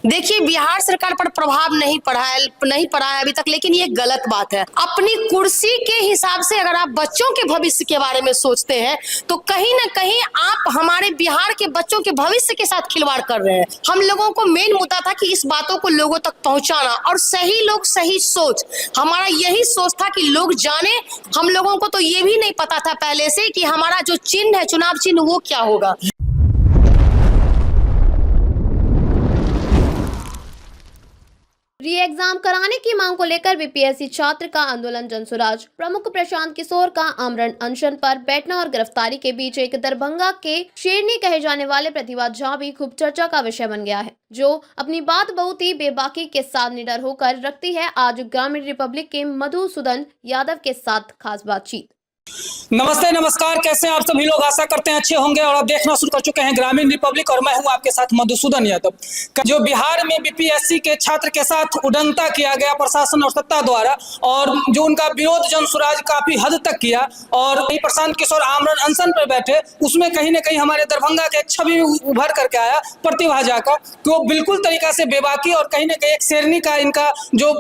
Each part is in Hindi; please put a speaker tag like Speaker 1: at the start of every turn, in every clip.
Speaker 1: देखिए, बिहार सरकार पर प्रभाव नहीं पड़ा है अभी तक, लेकिन ये गलत बात है। अपनी कुर्सी के हिसाब से अगर आप बच्चों के भविष्य के बारे में सोचते हैं तो कहीं ना कहीं आप हमारे बिहार के बच्चों के भविष्य के साथ खिलवाड़ कर रहे हैं। हम लोगों को मेन मुद्दा था कि इस बातों को लोगों तक पहुंचाना और सही लोग सही सोच, हमारा यही सोच था कि लोग जाने। हम लोगों को तो ये भी नहीं पता था पहले से कि हमारा जो चिन्ह है, चुनाव चिन्ह, वो क्या होगा।
Speaker 2: री एग्जाम कराने की मांग को लेकर बीपीएससी छात्र का आंदोलन जनसुराज। प्रमुख प्रशांत किशोर का आमरण अनशन पर बैठना और गिरफ्तारी के बीच एक दरभंगा के शेरनी कहे जाने वाले प्रतिभा झा भी खूब चर्चा का विषय बन गया है, जो अपनी बात बहुत ही बेबाकी के साथ निडर होकर रखती है। आज ग्रामीण रिपब्लिक के मधुसूदन यादव के साथ खास बातचीत।
Speaker 3: नमस्ते, नमस्कार, कैसे हैं आप सभी लोग? आशा करते हैं अच्छे होंगे और आप देखना शुरू कर चुके हैं ग्रामीण रिपब्लिक और मैं हूं आपके साथ मधुसूदन यादव। जो बिहार में बीपीएससी के छात्र के साथ उडंता किया गया प्रशासन और सत्ता द्वारा, और जो उनका विरोध जनसुराज काफी हद तक किया और प्रशांत किशोर आमरण अनशन पर बैठे, उसमें कहीं ना कहीं हमारे दरभंगा के एक छवि उभर करके आया प्रतिभा झा का, कि वो बिल्कुल तरीका से बेबाकी और कहीं ना कहीं एक शेरनी का इनका जो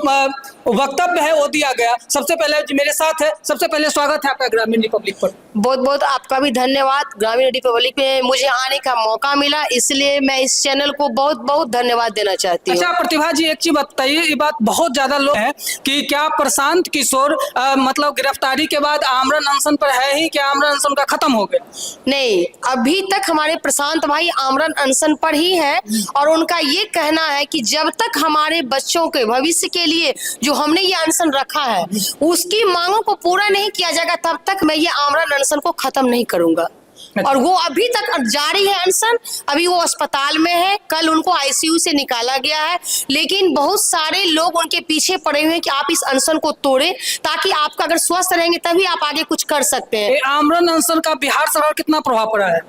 Speaker 3: वक्तव्य है वो दिया गया। सबसे पहले मेरे साथ है, सबसे पहले स्वागत है आपका ग्रामीण रिपब्लिक पर।
Speaker 1: बहुत बहुत आपका भी धन्यवाद। ग्रामीण रिपब्लिक में मुझे आने का मौका मिला, इसलिए मैं इस चैनल को बहुत बहुत धन्यवाद देना चाहती हूँ।
Speaker 3: अच्छा प्रतिभा जी, एक चीज बताइए, ये बात बहुत ज्यादा लोग है कि क्या प्रशांत किशोर मतलब गिरफ्तारी के बाद आमरण अनशन पर है ही, क्या आमरण अनशन का खत्म हो गया?
Speaker 1: नहीं, अभी तक हमारे प्रशांत भाई आमरण अनशन पर ही है और उनका ये कहना है कि जब तक हमारे बच्चों के भविष्य के लिए जो हमने ये अनशन रखा है उसकी मांगों को पूरा नहीं किया जाएगा, तब तक मैं ये आमरण अनशन को खत्म नहीं करूंगा। और वो अभी तक जारी है अनशन। अभी वो अस्पताल में है, कल उनको आईसीयू से निकाला गया है, लेकिन बहुत सारे लोग उनके पीछे पड़े हुए हैं कि आप इस अनशन को तोड़ें, ताकि आपका अगर स्वस्थ रहेंगे तभी आप आगे कुछ कर सकते हैं।
Speaker 3: आमरण अनशन का बिहार सरकार कितना प्रभाव पड़ा है?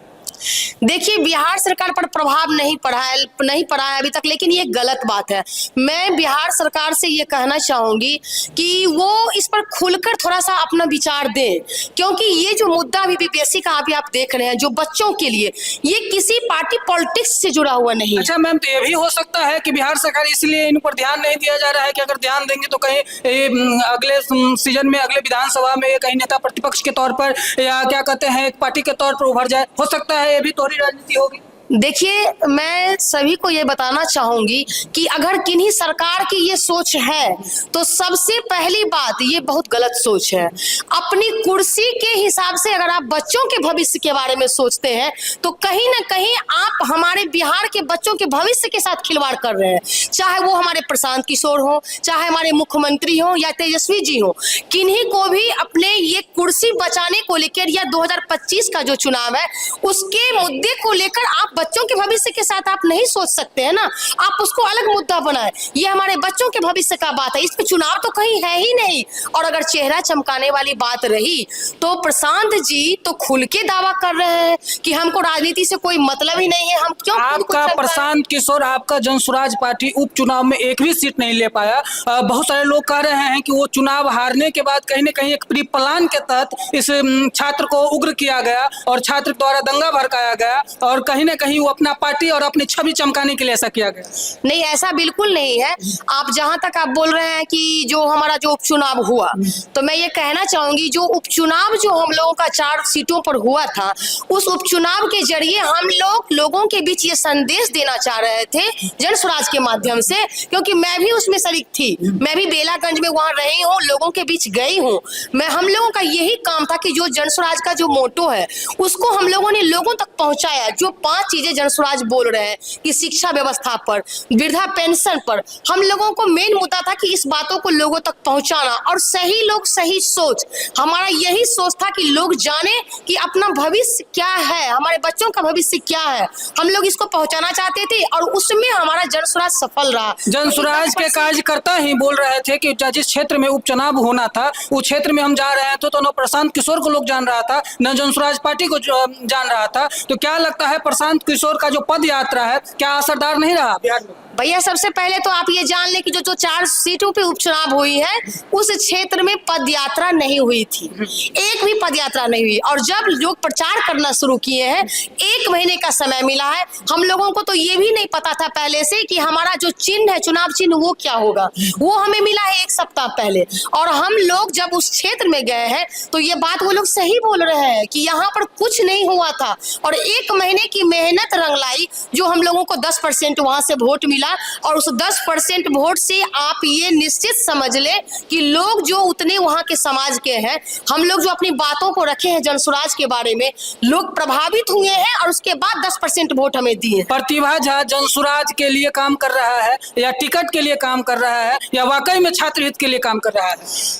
Speaker 1: देखिए, बिहार सरकार पर प्रभाव नहीं पड़ा है अभी तक, लेकिन ये गलत बात है। मैं बिहार सरकार से ये कहना चाहूंगी कि वो इस पर खुलकर थोड़ा सा अपना विचार दें, क्योंकि ये जो मुद्दा अभी बीपीएससी का अभी आप देख रहे हैं जो बच्चों के लिए, ये किसी पार्टी पॉलिटिक्स से जुड़ा हुआ नहीं।
Speaker 3: अच्छा मैम, तो ये भी हो सकता है कि बिहार सरकार इसलिए इन पर ध्यान नहीं दिया जा रहा है कि अगर ध्यान देंगे तो कहीं अगले सीजन में, अगले विधानसभा में कहीं नेता प्रतिपक्ष के तौर पर या क्या कहते हैं एक पार्टी के तौर पर उभर जाए, हो सकता है ये भी तोहरी राजनीति होगी।
Speaker 1: देखिए, मैं सभी को ये बताना चाहूंगी कि अगर किन्हीं सरकार की ये सोच है तो सबसे पहली बात ये बहुत गलत सोच है। अपनी कुर्सी के हिसाब से अगर आप बच्चों के भविष्य के बारे में सोचते हैं तो कहीं ना कहीं आप हमारे बिहार के बच्चों के भविष्य के साथ खिलवाड़ कर रहे हैं। चाहे वो हमारे प्रशांत किशोर हो, चाहे हमारे मुख्यमंत्री हो या तेजस्वी जी हो, किन्हीं को भी अपने ये कुर्सी बचाने को लेकर या 2025 का जो चुनाव है उसके मुद्दे को लेकर आप बच्चों के भविष्य के साथ आप नहीं सोच सकते हैं ना। आप उसको अलग मुद्दा बनाए, ये हमारे बच्चों के भविष्य का बात है, इस पे चुनाव तो कहीं है ही नहीं। और अगर चेहरा चमकाने वाली बात रही तो प्रशांत जी तो खुल के दावा कर रहे हैं कि हमको राजनीति से कोई मतलब ही नहीं है। हम क्यों?
Speaker 3: आपका प्रशांत किशोर, आपका जनसुराज पार्टी उपचुनाव में एक भी सीट नहीं ले पाया। बहुत सारे लोग कह रहे हैं कि वो चुनाव हारने के बाद कहीं ना कहीं एक प्री प्लान के तहत इस छात्र को उग्र किया गया और छात्र द्वारा दंगा भड़काया गया और कहीं ना कहीं वो अपना पार्टी और अपनी छवि चमकाने के लिए ऐसा किया गया।
Speaker 1: नहीं, ऐसा बिल्कुल नहीं है। आप जहां तक आप बोल रहे हैं कि जो हमारा जो उपचुनाव हुआ, तो मैं ये कहना चाहूंगी जो उपचुनाव जो हम लोगों का 4 सीटों पर हुआ था, उस उपचुनाव के जरिए हम लोगों के बीच ये संदेश देना चाह रहे थे जनसुराज के माध्यम से, क्योंकि मैं भी उसमें शरीक थी। मैं भी बेलागंज में वहां रही हूँ, लोगों के बीच गई हूँ। हम लोगों का यही काम था कि जो जनसुराज का जो मोटो है उसको हम लोगों ने लोगों तक पहुंचाया। जो 5 चीजें जनसुराज बोल रहे हैं कि शिक्षा व्यवस्था पर, वृद्धा पेंशन पर, हम लोगों को मेन मुद्दा था कि इस बातों को लोगों तक पहुंचाना और सही लोग सही सोच, हमारा यही सोच था कि लोग जाने कि अपना भविष्य क्या है, हमारे बच्चों का भविष्य क्या है। हम लोग इसको पहुंचाना चाहते थे और उसमें हमारा जनसुराज सफल रहा।
Speaker 3: जनसुराज के कार्यकर्ता ही बोल रहे थे कि जिस क्षेत्र में उपचुनाव होना था उस क्षेत्र में हम जा रहे हैं, तो न प्रशांत किशोर को लोग जान रहा था, न जनसुराज पार्टी को जान रहा था। तो क्या लगता है प्रशांत किशोर का जो पद यात्रा है क्या असरदार नहीं रहा बिहार में?
Speaker 1: भैया सबसे पहले तो आप ये जान लें कि जो 4 सीटों पे उपचुनाव हुई है उस क्षेत्र में पदयात्रा नहीं हुई थी, एक भी पदयात्रा नहीं हुई। और जब लोग प्रचार करना शुरू किए हैं, 1 महीने का समय मिला है। हम लोगों को तो ये भी नहीं पता था पहले से कि हमारा जो चिन्ह है, चुनाव चिन्ह, वो क्या होगा। वो हमें मिला है 1 सप्ताह पहले। और हम लोग जब उस क्षेत्र में गए हैं तो ये बात वो लोग सही बोल रहे हैं कि यहाँ पर कुछ नहीं हुआ था। और 1 महीने की मेहनत रंग लाई, जो हम लोगों को 10% वहां से वोट मिला। और उस 10% वोट से आप ये निश्चित समझ ले कि लोग जो उतने वहां के समाज के हैं, हम लोग जो अपनी बातों को रखे हैं जनसुराज के बारे में, लोग प्रभावित हुए हैं और उसके बाद 10% वोट हमें दिए।
Speaker 3: प्रतिभा झा जनसुराज के लिए काम कर रहा है या टिकट के लिए काम कर रहा है या वाकई में छात्र हित के लिए काम कर रहा है?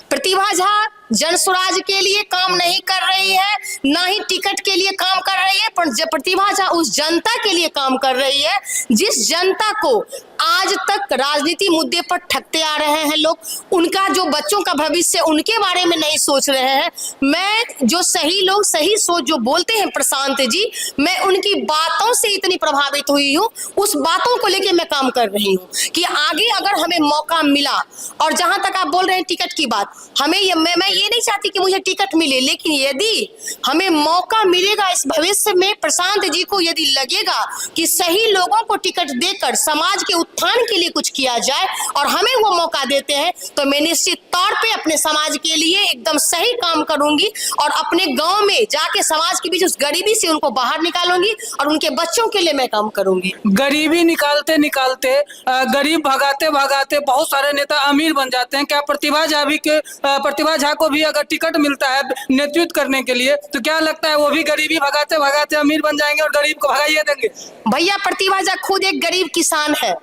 Speaker 1: प्रतिभा झा जनसुराज के लिए काम नहीं कर रही है, ना ही टिकट के लिए काम कर रही है, पर प्रतिभा झा उस जनता के लिए काम कर रही है जिस जनता को आज तक राजनीति मुद्दे पर ठगते आ रहे हैं लोग। उनका जो बच्चों का भविष्य, उनके बारे में नहीं सोच रहे हैं। मैं जो सही लोग सही सोच जो बोलते हैं प्रशांत जी, मैं उनकी बातों से इतनी प्रभावित हुई हूँ, उस बातों को लेके मैं काम कर रही हूँ कि आगे अगर हमें मौका मिला। और जहां तक आप बोल रहे हैं टिकट की बात, हमें मैं ये नहीं चाहती कि मुझे टिकट मिले, लेकिन यदि हमें मौका मिलेगा इस भविष्य में, प्रशांत जी को यदि लगेगा कि सही लोगों को टिकट देकर समाज के उत्थान के लिए कुछ किया जाए और हमें वो मौका देते हैं, तो मैं निश्चित तौर पे अपने समाज के लिए एकदम सही काम करूंगी और अपने गांव में जाके समाज के बीच उस गरीबी से उनको बाहर निकालूंगी और उनके बच्चों के लिए मैं काम करूंगी।
Speaker 3: गरीबी निकालते निकालते, गरीब भगाते भगाते बहुत सारे नेता अमीर बन जाते हैं। क्या प्रतिभा झा को भी अगर टिकट मिलता है नेतृत्व करने के लिए, तो क्या लगता है वो भी गरीबी भगाते भगाते अमीर बन जाएंगे और गरीब को भगाइए देंगे?
Speaker 1: भैया प्रतिभा झा खुद एक गरीब किसान है,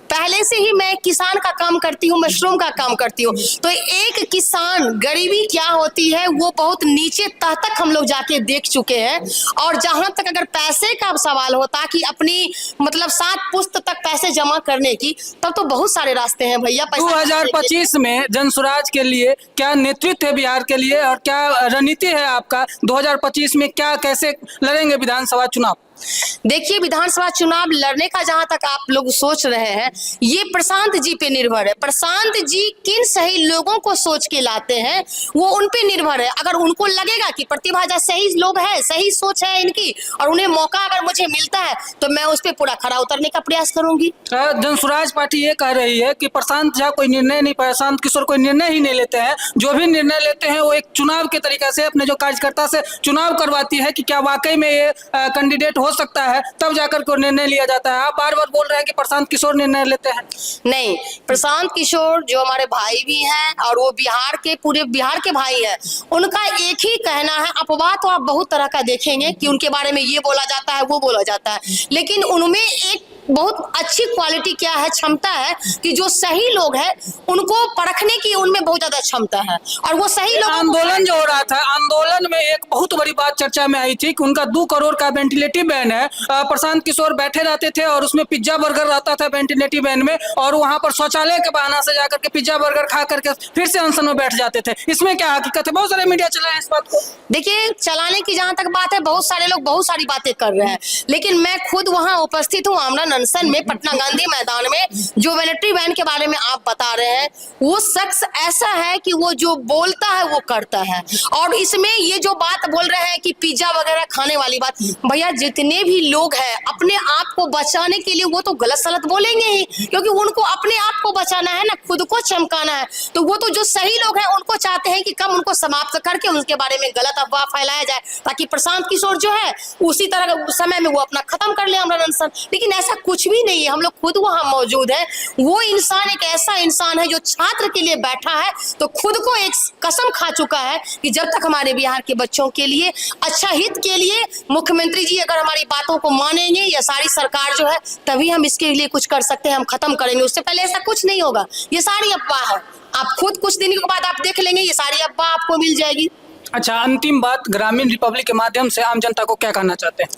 Speaker 1: पहले से ही मैं किसान का काम करती हूँ, मशरूम का काम करती हूँ। तो एक किसान, गरीबी क्या होती है वो बहुत नीचे तह तक हम लोग जाके देख चुके हैं। और जहां तक अगर पैसे का सवाल होता कि अपनी मतलब 7 पुश्त तक पैसे जमा करने की, तब तो बहुत सारे रास्ते हैं भैया।
Speaker 3: 2025 में जनसुराज के लिए क्या नेतृत्व है बिहार के लिए और क्या रणनीति है आपका? 2025 में क्या, कैसे लड़ेंगे विधानसभा चुनाव?
Speaker 1: देखिए, विधानसभा चुनाव लड़ने का जहां तक आप लोग सोच रहे हैं, ये प्रशांत जी पे निर्भर है। प्रशांत जी किन सही लोगों को सोच के लाते हैं वो उन पे निर्भर है। अगर उनको लगेगा कि प्रतिभा झा सही लोग है, सही सोच है इनकी, और उन्हें मौका अगर मुझे मिलता है, तो मैं उस पे पूरा खरा उतरने का प्रयास करूंगी।
Speaker 3: जनसुराज पार्टी ये कह रही है कि प्रशांत झा कोई निर्णय नहीं, प्रशांत किशोर कोई निर्णय ही नहीं लेते हैं। जो भी निर्णय लेते हैं वो एक चुनाव के तरीके से अपने जो कार्यकर्ता से चुनाव करवाती है कि क्या वाकई में ये कैंडिडेट हो सकता है, तब जाकर को निर्णय लिया जाता है। आप बार बार बोल रहे हैं कि प्रशांत किशोर निर्णय लेते हैं।
Speaker 1: नहीं, प्रशांत किशोर जो हमारे भाई भी हैं और वो बिहार के, पूरे बिहार के भाई हैं, उनका एक ही कहना है। अफवाह तो आप बहुत तरह का देखेंगे कि उनके बारे में ये बोला जाता है, वो बोला जाता है, लेकिन उनमें एक बहुत अच्छी क्वालिटी क्या है, क्षमता है कि जो सही लोग हैं उनको परखने की उनमें बहुत ज्यादा क्षमता है। और वो सही लोग,
Speaker 3: आंदोलन जो हो रहा था, आंदोलन में एक बहुत बड़ी बात चर्चा में आई थी कि उनका 2 करोड़ का वेंटिलेटिव वैन है। प्रशांत किशोर बैठे रहते थे और उसमें पिज्जा बर्गर रहता था वेंटिलेटिव वैन में, और वहां पर शौचालय के बहाना से जाकर के पिज्जा बर्गर खा करके फिर से अनशन में बैठ जाते थे। इसमें क्या हकीकत है? बहुत सारे मीडिया चलाए इस बात को।
Speaker 1: देखिए, चलाने की जहां तक बात है, बहुत सारे लोग बहुत सारी बातें कर रहे हैं, लेकिन मैं खुद वहां उपस्थित हूँ आमरण अनशन में, पटना गांधी मैदान में। जो वेनेटरी वैन के बारे में आप बता रहे हैं, वो शख्स ऐसा है कि वो जो बोलता है वो करता है। और इसमें ये जो बात बोल रहे हैं कि पिज्जा वगैरह खाने वाली बात, भैया जितने भी लोग हैं अपने आप को बचाने के लिए वो तो गलत सलत बोलेंगे ही, क्योंकि उनको अपने आप को बचाना है ना, खुद को चमकाना है। तो वो तो जो सही लोग हैं उनको चाहते हैं कि कम उनको समाप्त करके उनके बारे में गलत अफवाह फैलाया जाए, ताकि प्रशांत किशोर जो है उसी तरह समय में वो अपना खत्म कर ले आमरण अनशन। लेकिन ऐसा कुछ भी नहीं है, हम लोग खुद वहां मौजूद है। वो इंसान एक ऐसा इंसान है जो छात्र के लिए बैठा है, तो खुद को एक कसम खा चुका है कि जब तक हमारे बिहार के बच्चों के लिए, अच्छा हित के लिए मुख्यमंत्री जी अगर हमारी बातों को मानेंगे या सारी सरकार जो है, तभी हम इसके लिए कुछ कर सकते हैं, हम खत्म करेंगे। उससे पहले ऐसा कुछ नहीं होगा। ये सारी अफवाह है, आप खुद कुछ दिन के बाद आप देख लेंगे, ये सारी अफवाह आपको मिल जाएगी।
Speaker 3: अच्छा, अंतिम बात, ग्रामीण रिपब्लिक के माध्यम से आम जनता को क्या कहना चाहते हैं?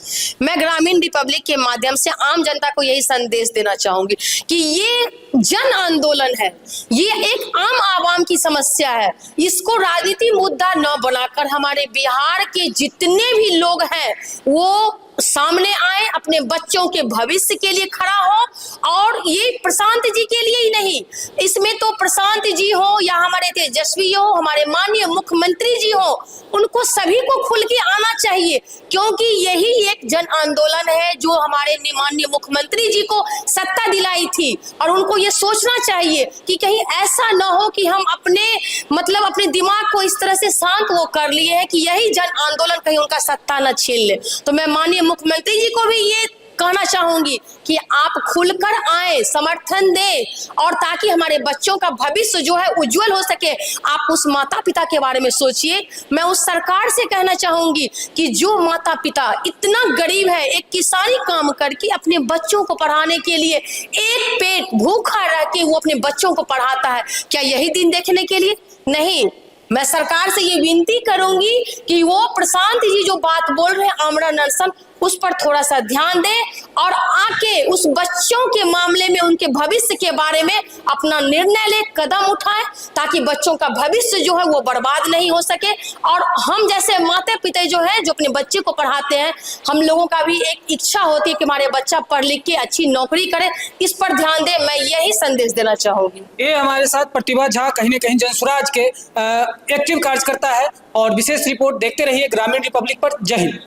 Speaker 1: मैं ग्रामीण रिपब्लिक के माध्यम से आम जनता को यही संदेश देना चाहूंगी कि ये जन आंदोलन है, ये एक आम आवाम की समस्या है। इसको राजनीति मुद्दा न बनाकर हमारे बिहार के जितने भी लोग हैं वो सामने आए, अपने बच्चों के भविष्य के लिए खड़ा हो। और ये प्रशांत जी के लिए ही नहीं, इसमें तो प्रशांत जी हो या हमारे तेजस्वी हो, हमारे माननीय मुख्यमंत्री जी हो, उनको सभी को खुल के आना चाहिए, क्योंकि यही एक जन आंदोलन है जो हमारे माननीय मुख्यमंत्री जी को सत्ता दिलाई थी। और उनको ये सोचना चाहिए कि कहीं ऐसा ना हो कि हम अपने दिमाग को इस तरह से शांत वो कर लिए हैं कि यही जन आंदोलन कहीं उनका सत्ता न छीन ले। तो मैं माननीय मुख्यमंत्री जी को भी ये कहना चाहूंगी कि आप खुलकर आए, समर्थन दें, और ताकि हमारे बच्चों का भविष्य जो है उज्जवल हो सके। आप उस माता पिता के बारे में सोचिए। मैं उस सरकार से कहना चाहूंगी कि जो माता पिता इतना गरीब है, एक किसानी काम करके अपने बच्चों को पढ़ाने के लिए एक पेट भूखा रह के वो अपने बच्चों को पढ़ाता है, क्या यही दिन देखने के लिए? नहीं। मैं सरकार से ये विनती करूंगी कि वो प्रशांत जी जो बात बोल रहे हैं आमरण अनशन, उस पर थोड़ा सा ध्यान दें और आके उस बच्चों के मामले में, उनके भविष्य के बारे में अपना निर्णय ले, कदम उठाएं, ताकि बच्चों का भविष्य जो है वो बर्बाद नहीं हो सके। और हम जैसे माता पिता जो है, जो अपने बच्चे को पढ़ाते हैं, हम लोगों का भी एक इच्छा होती है कि हमारे बच्चा पढ़ लिख के अच्छी नौकरी करे। इस पर ध्यान दें, मैं यही संदेश देना चाहूंगी।
Speaker 3: ये हमारे साथ प्रतिभा झा कहीं न कहीं जनसुराज के एक्टिव कार्यकर्ता है। और विशेष रिपोर्ट देखते रहिए ग्रामीण रिपब्लिक पर। जय हिंद।